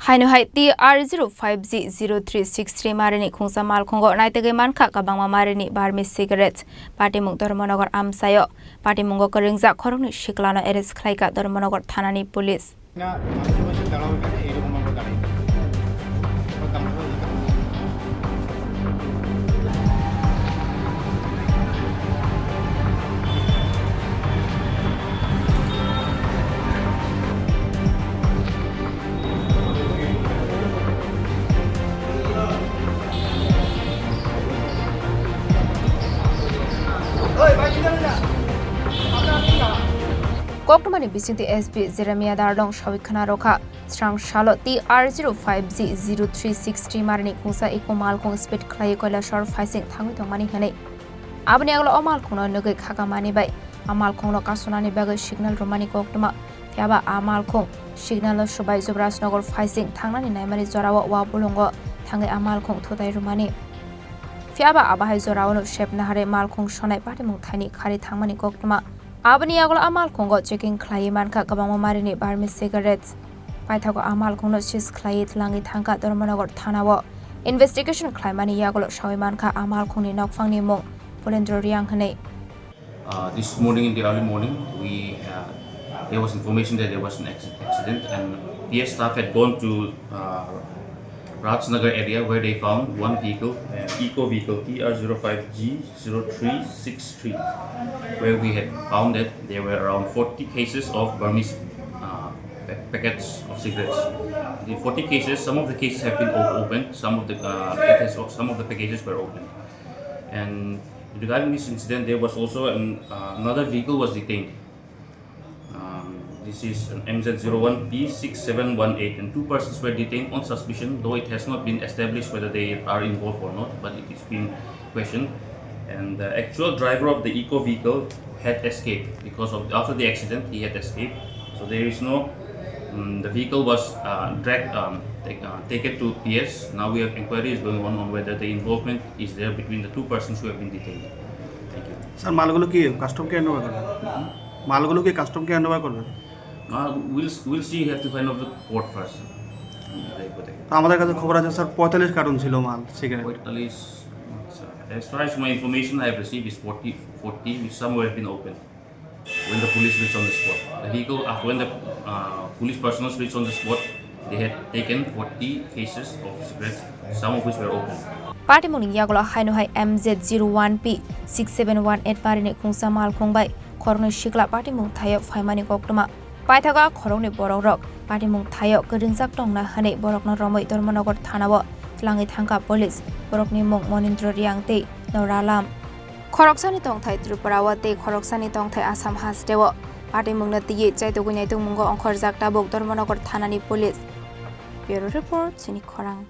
Haino TR05G-0363 Marini Khungsa Malkhungno Naitugwi Mankha Kwbangma Marini Burmese cigarettes Party Mung Dhormanagar Amsayo Party Mungo Khorang Khorang Shiklano arrest Khlaika Dhormanagar Thanani Police Kokmani Bisinti SB Jeremiah Dardong Shawikhana Rokha Strang Shalo TR05G-0363 Marini Khungsa Eko Malkhung Speed Khlai Koila Shor Faising Thangwi Thongmani Hane Abni Aglo Malkhungno Nugai Khakamani Bai Malkhungno Kasunani Bagai Signal Romani Kokma Yaba Malkhung Signal Shobai Zubras Nogor Faising Thangnani Naimani Zorawa Wabulongo Thangai Malkhung Thotai Romani Fiaba Abahai Zorawano Shep Nahare Malkhung Shonai Party Mung Thani Khari Thangmani Kokma Abni Aglo Malkhungno checking Khlai Mankha Kwbangma Marini Burmese cigarettes Paithago Malkhungno Chis Khlai Tlangi Thangka Dhormanagar Thanawo Investigation Khlaimani Yaglo Shawi Mankha Malkhungni Nokfangni Mung Polendro Riang Hane This morning in the early morning there was information that there was an accident and PS staff had gone to Rajnagar area where they found one vehicle, an eco vehicle TR05G-0363, where we had found that there were around 40 cases of Burmese packets of cigarettes. The 40 cases, some of the cases have been opened, some of the packages were opened. And regarding this incident, there was also another vehicle was detained. This is an MZ01P6718 and two persons were detained on suspicion, though it has not been established whether they are involved or not, but it is being questioned. And the actual driver of the eco vehicle had escaped because of after the accident he had escaped. So there is no, the vehicle was taken to PS. Now we have inquiries going on whether the involvement is there between the two persons who have been detained. Thank you. Sir, malgulo ki custom ke handover korbe? Malgulo ki custom ke handover korbe? We'll see. You have to find out the port first. আমাদের কাছে খবর আছে sir 45 carton ছিল মাল cigarette 45 as far as my information I have received is 40 which some have been opened when the police reached on the spot. The vehicle when the police personnel reached on the spot, they had taken 40 cases of cigarettes, some of which were open. Party morning Yaglo Haino MZ01P6718 Marini Khungsa Malkhung Bai Khorang Shikla Party Mung Thayo Faimani Kokma Paithaga Khorang ni Borok Party Mung Thayo Gerinsak Tongna Hane Borokna Romoi Dhormanagar Thanawo Tlangi Thangka Police Borokni Mung Monindro Riangte Noralam Khoroksani Tongthai Tripura Wate Khoroksani Tongthai Assam Hastewo Party Mung Nati Naitugwi Mungo Onkhorjak Tabuk Dhormanagar Thanani Police Bureau Report Chini Khorang